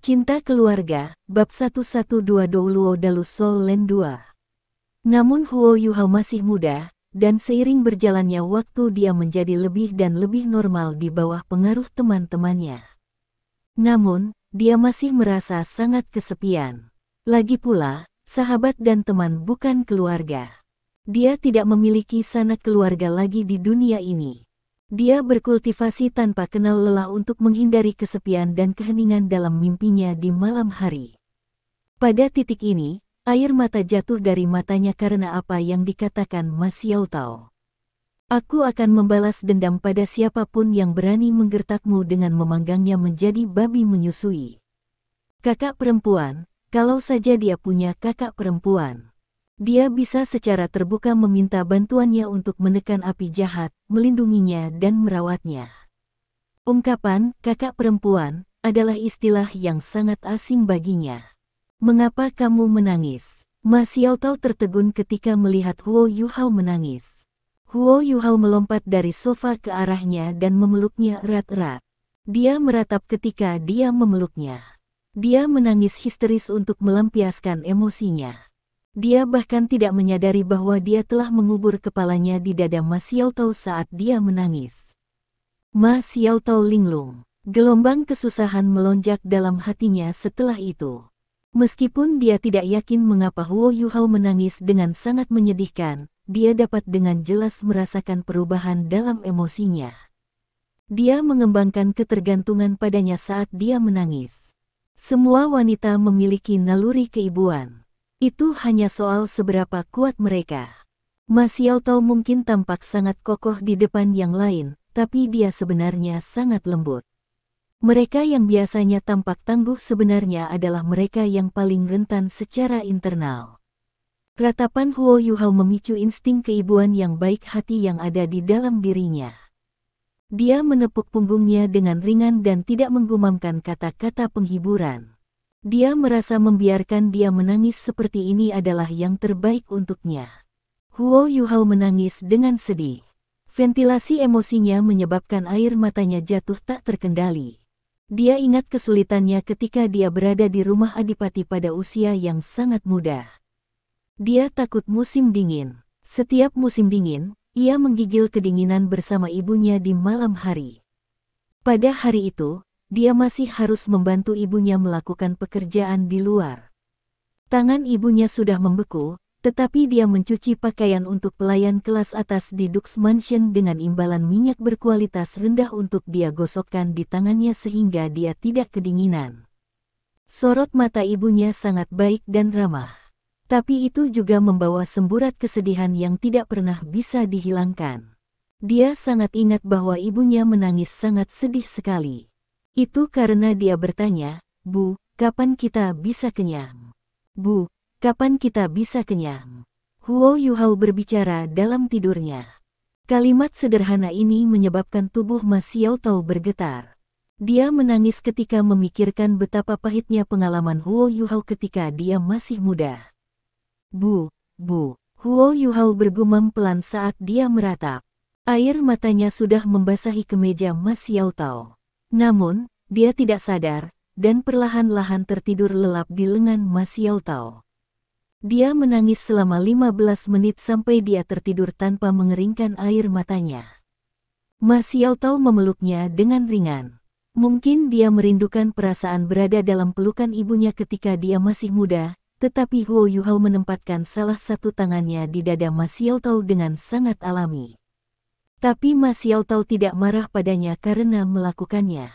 Cinta Keluarga, Bab 112 Douluo Dalu Sol Len 2. Namun Huo Yuhao masih muda, dan seiring berjalannya waktu dia menjadi lebih dan lebih normal di bawah pengaruh teman-temannya. Namun, dia masih merasa sangat kesepian. Lagi pula, sahabat dan teman bukan keluarga. Dia tidak memiliki sanak keluarga lagi di dunia ini. Dia berkultivasi tanpa kenal lelah untuk menghindari kesepian dan keheningan dalam mimpinya di malam hari. Pada titik ini, air mata jatuh dari matanya karena apa yang dikatakan Ma Xiaotao. Aku akan membalas dendam pada siapapun yang berani menggertakmu dengan memanggangnya menjadi babi menyusui. Kakak perempuan, kalau saja dia punya kakak perempuan. Dia bisa secara terbuka meminta bantuannya untuk menekan api jahat, melindunginya dan merawatnya. Ungkapan kakak perempuan adalah istilah yang sangat asing baginya. Mengapa kamu menangis? Ma Xiaotao tertegun ketika melihat Huo Yuhao menangis. Huo Yuhao melompat dari sofa ke arahnya dan memeluknya erat-erat. Dia meratap ketika dia memeluknya. Dia menangis histeris untuk melampiaskan emosinya. Dia bahkan tidak menyadari bahwa dia telah mengubur kepalanya di dada Ma Xiaotao saat dia menangis. Ma Xiaotao linglung. Gelombang kesusahan melonjak dalam hatinya setelah itu. Meskipun dia tidak yakin mengapa Huo Yuhao menangis dengan sangat menyedihkan, dia dapat dengan jelas merasakan perubahan dalam emosinya. Dia mengembangkan ketergantungan padanya saat dia menangis. Semua wanita memiliki naluri keibuan. Itu hanya soal seberapa kuat mereka. Ma Xiaotao mungkin tampak sangat kokoh di depan yang lain, tapi dia sebenarnya sangat lembut. Mereka yang biasanya tampak tangguh sebenarnya adalah mereka yang paling rentan secara internal. Ratapan Huo Yuhao memicu insting keibuan yang baik hati yang ada di dalam dirinya. Dia menepuk punggungnya dengan ringan dan tidak menggumamkan kata-kata penghiburan. Dia merasa membiarkan dia menangis seperti ini adalah yang terbaik untuknya. Huo Yuhao menangis dengan sedih. Ventilasi emosinya menyebabkan air matanya jatuh tak terkendali. Dia ingat kesulitannya ketika dia berada di rumah adipati pada usia yang sangat muda. Dia takut musim dingin. Setiap musim dingin, ia menggigil kedinginan bersama ibunya di malam hari. Pada hari itu, dia masih harus membantu ibunya melakukan pekerjaan di luar. Tangan ibunya sudah membeku, tetapi dia mencuci pakaian untuk pelayan kelas atas di Dux Mansion dengan imbalan minyak berkualitas rendah untuk dia gosokkan di tangannya sehingga dia tidak kedinginan. Sorot mata ibunya sangat baik dan ramah. Tapi itu juga membawa semburat kesedihan yang tidak pernah bisa dihilangkan. Dia sangat ingat bahwa ibunya menangis sangat sedih sekali. Itu karena dia bertanya, "Bu, kapan kita bisa kenyang? Bu, kapan kita bisa kenyang?" Huo Yuhao berbicara dalam tidurnya. Kalimat sederhana ini menyebabkan tubuh Ma Xiaotao bergetar. Dia menangis ketika memikirkan betapa pahitnya pengalaman Huo Yuhao ketika dia masih muda. Bu, Huo Yuhao bergumam pelan saat dia meratap. Air matanya sudah membasahi kemeja Ma Xiaotao. Namun, dia tidak sadar, dan perlahan-lahan tertidur lelap di lengan Ma Xiaotao. Dia menangis selama 15 menit sampai dia tertidur tanpa mengeringkan air matanya. Ma Xiaotao memeluknya dengan ringan. Mungkin dia merindukan perasaan berada dalam pelukan ibunya ketika dia masih muda, tetapi Huo Yuhao menempatkan salah satu tangannya di dada Ma Xiaotao dengan sangat alami. Tapi Ma Xiaotao tidak marah padanya karena melakukannya.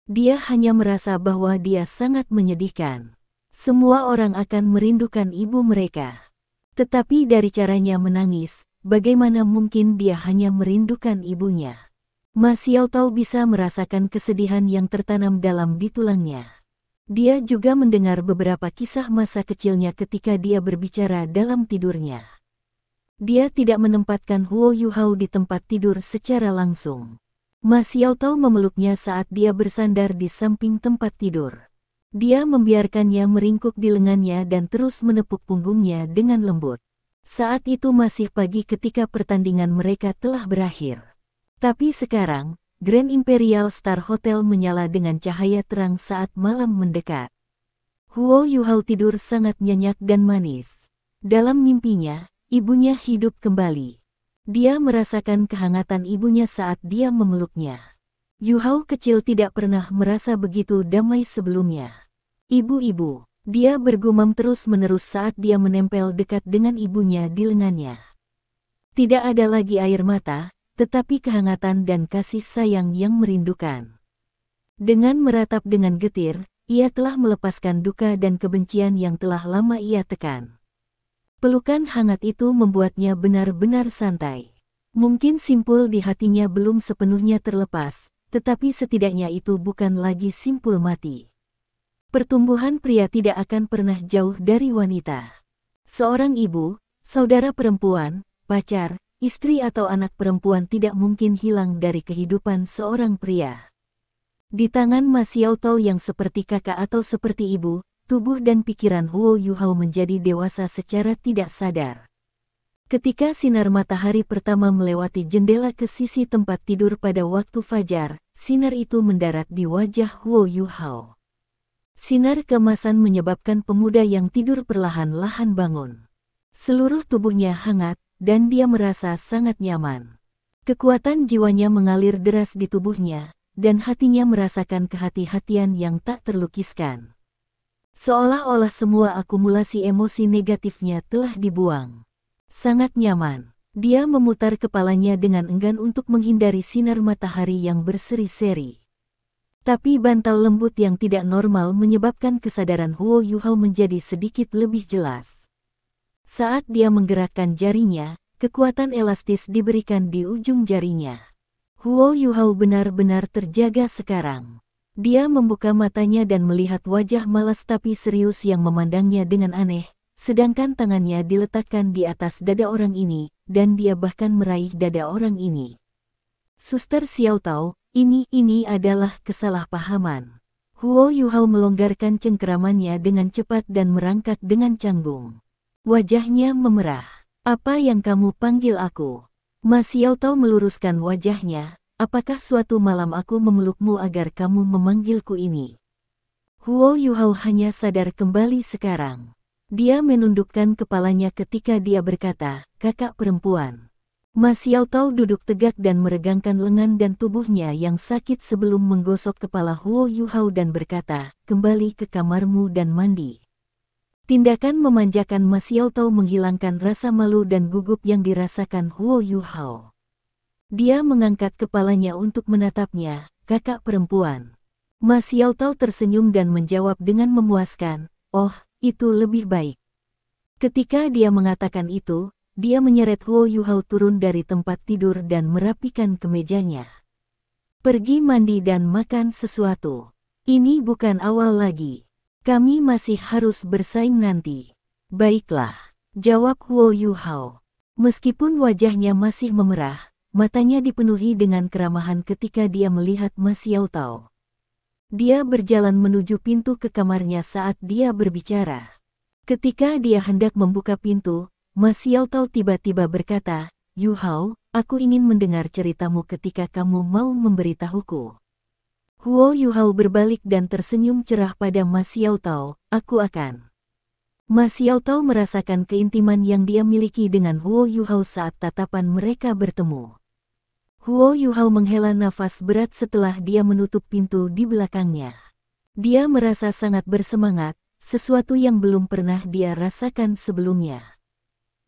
Dia hanya merasa bahwa dia sangat menyedihkan. Semua orang akan merindukan ibu mereka. Tetapi dari caranya menangis, bagaimana mungkin dia hanya merindukan ibunya? Ma Xiaotao bisa merasakan kesedihan yang tertanam dalam di tulangnya. Dia juga mendengar beberapa kisah masa kecilnya ketika dia berbicara dalam tidurnya. Dia tidak menempatkan Huo Yuhao di tempat tidur secara langsung. Ma Xiaotao memeluknya saat dia bersandar di samping tempat tidur. Dia membiarkannya meringkuk di lengannya dan terus menepuk punggungnya dengan lembut. Saat itu masih pagi ketika pertandingan mereka telah berakhir. Tapi sekarang, Grand Imperial Star Hotel menyala dengan cahaya terang saat malam mendekat. Huo Yuhao tidur sangat nyenyak dan manis. Dalam mimpinya, ibunya hidup kembali. Dia merasakan kehangatan ibunya saat dia memeluknya. Yuhao kecil tidak pernah merasa begitu damai sebelumnya. Ibu-ibu, dia bergumam terus-menerus saat dia menempel dekat dengan ibunya di lengannya. Tidak ada lagi air mata, tetapi kehangatan dan kasih sayang yang merindukan. Dengan meratap dengan getir, ia telah melepaskan duka dan kebencian yang telah lama ia tekan. Pelukan hangat itu membuatnya benar-benar santai. Mungkin simpul di hatinya belum sepenuhnya terlepas, tetapi setidaknya itu bukan lagi simpul mati. Pertumbuhan pria tidak akan pernah jauh dari wanita. Seorang ibu, saudara perempuan, pacar, istri atau anak perempuan tidak mungkin hilang dari kehidupan seorang pria. Di tangan Ma Xiaotao yang seperti kakak atau seperti ibu, tubuh dan pikiran Huo Yuhao menjadi dewasa secara tidak sadar. Ketika sinar matahari pertama melewati jendela ke sisi tempat tidur pada waktu fajar, sinar itu mendarat di wajah Huo Yuhao. Sinar keemasan menyebabkan pemuda yang tidur perlahan-lahan bangun. Seluruh tubuhnya hangat, dan dia merasa sangat nyaman. Kekuatan jiwanya mengalir deras di tubuhnya, dan hatinya merasakan kehati-hatian yang tak terlukiskan. Seolah-olah semua akumulasi emosi negatifnya telah dibuang. Sangat nyaman. Dia memutar kepalanya dengan enggan untuk menghindari sinar matahari yang berseri-seri. Tapi bantal lembut yang tidak normal menyebabkan kesadaran Huo Yuhao menjadi sedikit lebih jelas. Saat dia menggerakkan jarinya, kekuatan elastis diberikan di ujung jarinya. Huo Yuhao benar-benar terjaga sekarang. Dia membuka matanya dan melihat wajah malas tapi serius yang memandangnya dengan aneh, sedangkan tangannya diletakkan di atas dada orang ini, dan dia bahkan meraih dada orang ini. Suster Xiaotao, ini adalah kesalahpahaman. Huo Yuhao melonggarkan cengkeramannya dengan cepat dan merangkak dengan canggung. Wajahnya memerah. Apa yang kamu panggil aku? Ma Xiaotao meluruskan wajahnya. Apakah suatu malam aku memelukmu agar kamu memanggilku ini? Huo Yuhao hanya sadar kembali sekarang. Dia menundukkan kepalanya ketika dia berkata, kakak perempuan. Ma Xiaotao duduk tegak dan meregangkan lengan dan tubuhnya yang sakit sebelum menggosok kepala Huo Yuhao dan berkata, kembali ke kamarmu dan mandi. Tindakan memanjakan Ma Xiaotao menghilangkan rasa malu dan gugup yang dirasakan Huo Yuhao. Dia mengangkat kepalanya untuk menatapnya, kakak perempuan. Ma Xiaotao tersenyum dan menjawab dengan memuaskan, oh, itu lebih baik. Ketika dia mengatakan itu, dia menyeret Huo Yuhao turun dari tempat tidur dan merapikan kemejanya. Pergi mandi dan makan sesuatu. Ini bukan awal lagi. Kami masih harus bersaing nanti. Baiklah, jawab Huo Yuhao. Meskipun wajahnya masih memerah, matanya dipenuhi dengan keramahan ketika dia melihat Ma Xiaotao. Dia berjalan menuju pintu ke kamarnya saat dia berbicara. Ketika dia hendak membuka pintu, Ma Xiaotao tiba-tiba berkata, Yuhao, aku ingin mendengar ceritamu ketika kamu mau memberitahuku. Huo Yuhao berbalik dan tersenyum cerah pada Ma Xiaotao, aku akan. Ma Xiaotao merasakan keintiman yang dia miliki dengan Huo Yuhao saat tatapan mereka bertemu. Huo Yuhao menghela nafas berat setelah dia menutup pintu di belakangnya. Dia merasa sangat bersemangat, sesuatu yang belum pernah dia rasakan sebelumnya.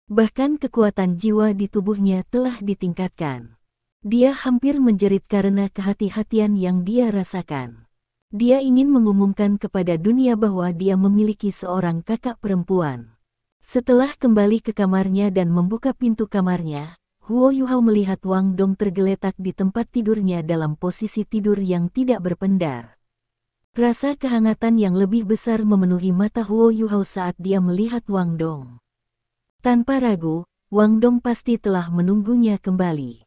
Bahkan kekuatan jiwa di tubuhnya telah ditingkatkan. Dia hampir menjerit karena kehati-hatian yang dia rasakan. Dia ingin mengumumkan kepada dunia bahwa dia memiliki seorang kakak perempuan. Setelah kembali ke kamarnya dan membuka pintu kamarnya, Huo Yuhao melihat Wang Dong tergeletak di tempat tidurnya dalam posisi tidur yang tidak berpendar. Rasa kehangatan yang lebih besar memenuhi mata Huo Yuhao saat dia melihat Wang Dong. Tanpa ragu, Wang Dong pasti telah menunggunya kembali.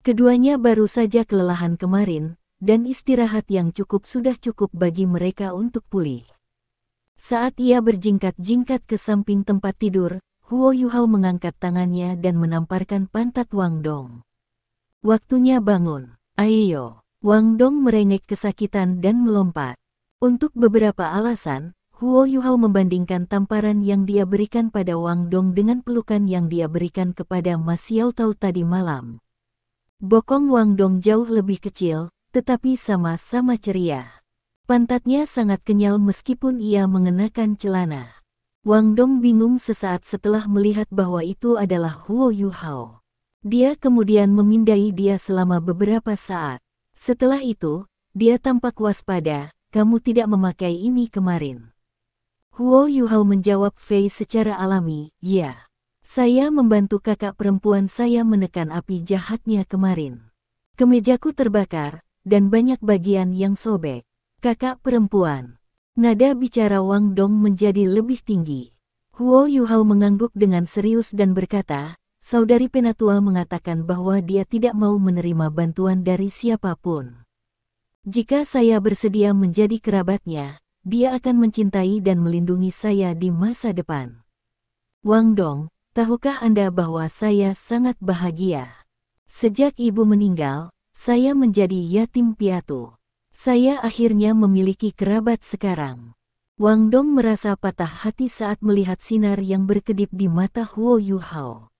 Keduanya baru saja kelelahan kemarin, dan istirahat yang sudah cukup bagi mereka untuk pulih. Saat ia berjingkat-jingkat ke samping tempat tidur, Huo Yuhao mengangkat tangannya dan menamparkan pantat Wang Dong. Waktunya bangun, ayo. Wang Dong merengek kesakitan dan melompat. Untuk beberapa alasan, Huo Yuhao membandingkan tamparan yang dia berikan pada Wang Dong dengan pelukan yang dia berikan kepada Ma Xiaotao tadi malam. Bokong Wang Dong jauh lebih kecil, tetapi sama-sama ceria. Pantatnya sangat kenyal meskipun ia mengenakan celana. Wang Dong bingung sesaat setelah melihat bahwa itu adalah Huo Yuhao. Dia kemudian memindai dia selama beberapa saat. Setelah itu, dia tampak waspada, "Kamu tidak memakai ini kemarin." Huo Yuhao menjawab Fei secara alami, "Ya. Saya membantu kakak perempuan saya menekan api jahatnya kemarin. Kemejaku terbakar, dan banyak bagian yang sobek." "Kakak perempuan." Nada bicara Wang Dong menjadi lebih tinggi. Huo Yuhao mengangguk dengan serius dan berkata, "Saudari Penatua mengatakan bahwa dia tidak mau menerima bantuan dari siapapun. Jika saya bersedia menjadi kerabatnya, dia akan mencintai dan melindungi saya di masa depan." "Wang Dong, tahukah Anda bahwa saya sangat bahagia? Sejak ibu meninggal, saya menjadi yatim piatu. Saya akhirnya memiliki kerabat sekarang." Wang Dong merasa patah hati saat melihat sinar yang berkedip di mata Huo Yuhao.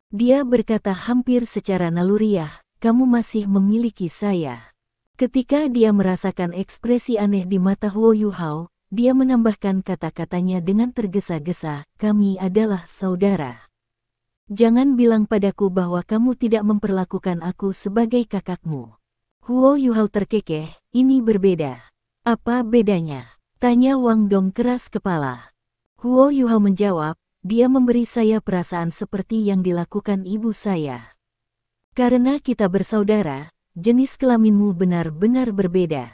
Dia berkata hampir secara naluriah, "Kamu masih memiliki saya." Ketika dia merasakan ekspresi aneh di mata Huo Yuhao, dia menambahkan kata-katanya dengan tergesa-gesa, "Kami adalah saudara. Jangan bilang padaku bahwa kamu tidak memperlakukan aku sebagai kakakmu." Huo Yuhao terkekeh, "Ini berbeda." "Apa bedanya?" tanya Wang Dong keras kepala. Huo Yuhao menjawab, "Dia memberi saya perasaan seperti yang dilakukan ibu saya. Karena kita bersaudara, jenis kelaminmu benar-benar berbeda."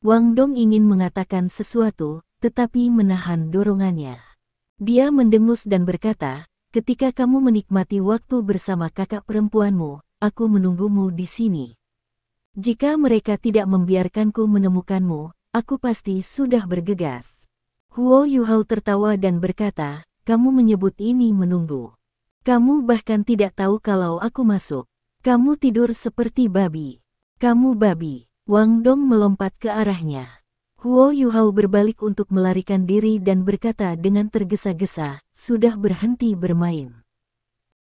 Wang Dong ingin mengatakan sesuatu, tetapi menahan dorongannya. Dia mendengus dan berkata, "Ketika kamu menikmati waktu bersama kakak perempuanmu, aku menunggumu di sini. Jika mereka tidak membiarkanku menemukanmu, aku pasti sudah bergegas." Huo Yuhao tertawa dan berkata, "Kamu menyebut ini menunggu. Kamu bahkan tidak tahu kalau aku masuk. Kamu tidur seperti babi. Kamu babi." Wang Dong melompat ke arahnya. Huo Yuhao berbalik untuk melarikan diri dan berkata dengan tergesa-gesa, "Sudah berhenti bermain.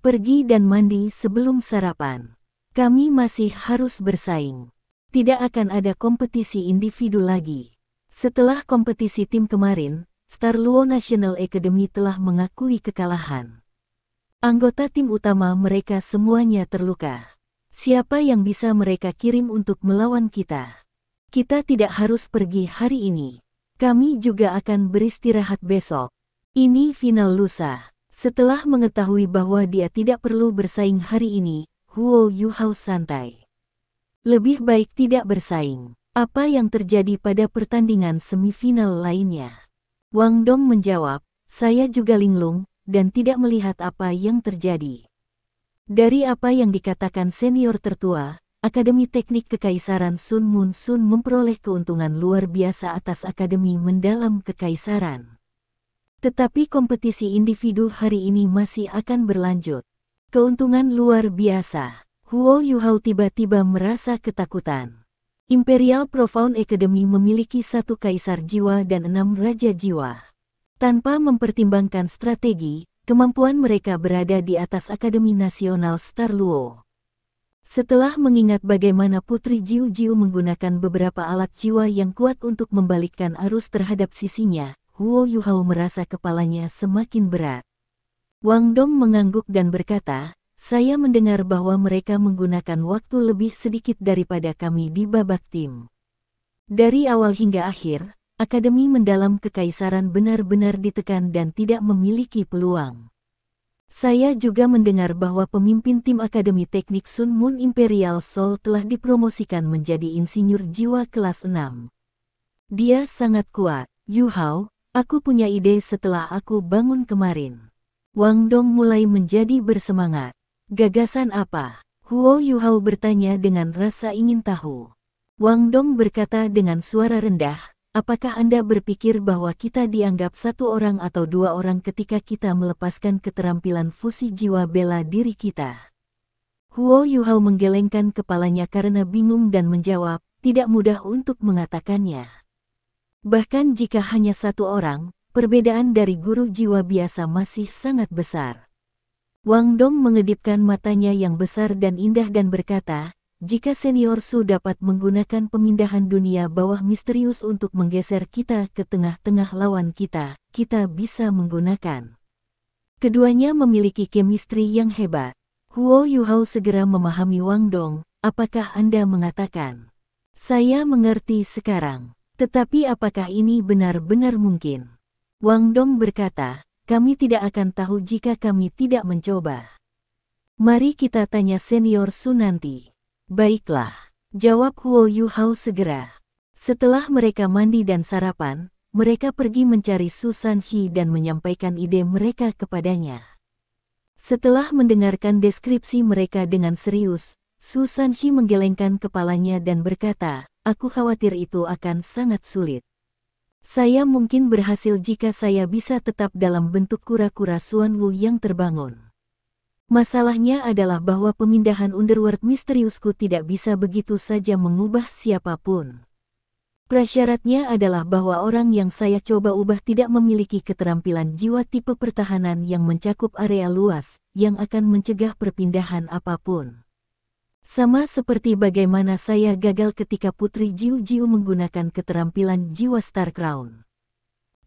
Pergi dan mandi sebelum sarapan. Kami masih harus bersaing. Tidak akan ada kompetisi individu lagi." Setelah kompetisi tim kemarin, Star Luo National Academy telah mengakui kekalahan. Anggota tim utama mereka semuanya terluka. Siapa yang bisa mereka kirim untuk melawan kita? Kita tidak harus pergi hari ini. Kami juga akan beristirahat besok. Ini final lusa. Setelah mengetahui bahwa dia tidak perlu bersaing hari ini, Huo Yuhao santai. Lebih baik tidak bersaing. Apa yang terjadi pada pertandingan semifinal lainnya? Wang Dong menjawab, "Saya juga linglung, dan tidak melihat apa yang terjadi." Dari apa yang dikatakan senior tertua, Akademi Teknik Kekaisaran Sun Mun Sun memperoleh keuntungan luar biasa atas Akademi Mendalam Kekaisaran. Tetapi kompetisi individu hari ini masih akan berlanjut. Keuntungan luar biasa. Huo Yuhao tiba-tiba merasa ketakutan. Imperial Profound Academy memiliki 1 kaisar jiwa dan 6 raja jiwa. Tanpa mempertimbangkan strategi, kemampuan mereka berada di atas Akademi Nasional Star Luo. Setelah mengingat bagaimana Putri Jiu Jiu menggunakan beberapa alat jiwa yang kuat untuk membalikkan arus terhadap sisinya, Huo Yuhao merasa kepalanya semakin berat. Wang Dong mengangguk dan berkata, "Saya mendengar bahwa mereka menggunakan waktu lebih sedikit daripada kami di babak tim. Dari awal hingga akhir, Akademi Mendalam Kekaisaran benar-benar ditekan dan tidak memiliki peluang. Saya juga mendengar bahwa pemimpin tim Akademi Teknik Sun Mun Imperial Soul telah dipromosikan menjadi insinyur jiwa kelas 6. Dia sangat kuat. Yuhao, aku punya ide setelah aku bangun kemarin." Wang Dong mulai menjadi bersemangat. "Gagasan apa?" Huo Yuhao bertanya dengan rasa ingin tahu. Wang Dong berkata dengan suara rendah, "Apakah Anda berpikir bahwa kita dianggap 1 orang atau 2 orang ketika kita melepaskan keterampilan fusi jiwa bela diri kita? Huo Yuhao menggelengkan kepalanya karena bingung dan menjawab, tidak mudah untuk mengatakannya. Bahkan jika hanya satu orang, perbedaan dari guru jiwa biasa masih sangat besar. Wang Dong mengedipkan matanya yang besar dan indah dan berkata, jika Senior Su dapat menggunakan pemindahan dunia bawah misterius untuk menggeser kita ke tengah-tengah lawan kita, kita bisa menggunakan. Keduanya memiliki chemistry yang hebat. Huo Yuhao segera memahami Wang Dong, apakah Anda mengatakan? Saya mengerti sekarang. Tetapi apakah ini benar-benar mungkin? Wang Dong berkata, kami tidak akan tahu jika kami tidak mencoba. Mari kita tanya Senior Su nanti. Baiklah, jawab Huo Yuhao segera. Setelah mereka mandi dan sarapan, mereka pergi mencari Su Sanxi dan menyampaikan ide mereka kepadanya. Setelah mendengarkan deskripsi mereka dengan serius, Su Sanxi menggelengkan kepalanya dan berkata, aku khawatir itu akan sangat sulit. Saya mungkin berhasil jika saya bisa tetap dalam bentuk kura-kura Xuanwu yang terbangun. Masalahnya adalah bahwa pemindahan underworld misteriusku tidak bisa begitu saja mengubah siapapun. Prasyaratnya adalah bahwa orang yang saya coba ubah tidak memiliki keterampilan jiwa tipe pertahanan yang mencakup area luas, yang akan mencegah perpindahan apapun. Sama seperti bagaimana saya gagal ketika Putri Jiu Jiu menggunakan keterampilan jiwa Star Crown.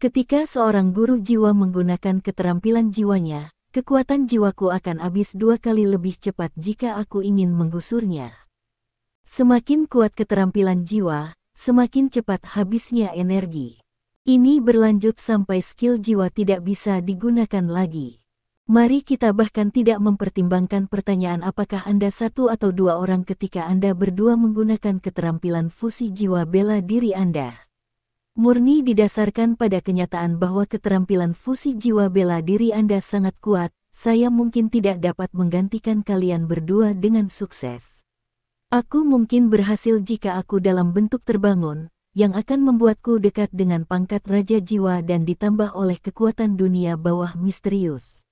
Ketika seorang guru jiwa menggunakan keterampilan jiwanya, kekuatan jiwaku akan habis 2 kali lebih cepat jika aku ingin menggusurnya. Semakin kuat keterampilan jiwa, semakin cepat habisnya energi. Ini berlanjut sampai skill jiwa tidak bisa digunakan lagi. Mari kita bahkan tidak mempertimbangkan pertanyaan apakah Anda 1 atau 2 orang ketika Anda berdua menggunakan keterampilan fusi jiwa bela diri Anda. Murni didasarkan pada kenyataan bahwa keterampilan fusi jiwa bela diri Anda sangat kuat, saya mungkin tidak dapat menggantikan kalian berdua dengan sukses. Aku mungkin berhasil jika aku dalam bentuk terbangun, yang akan membuatku dekat dengan pangkat Raja Jiwa dan ditambah oleh kekuatan dunia bawah misterius.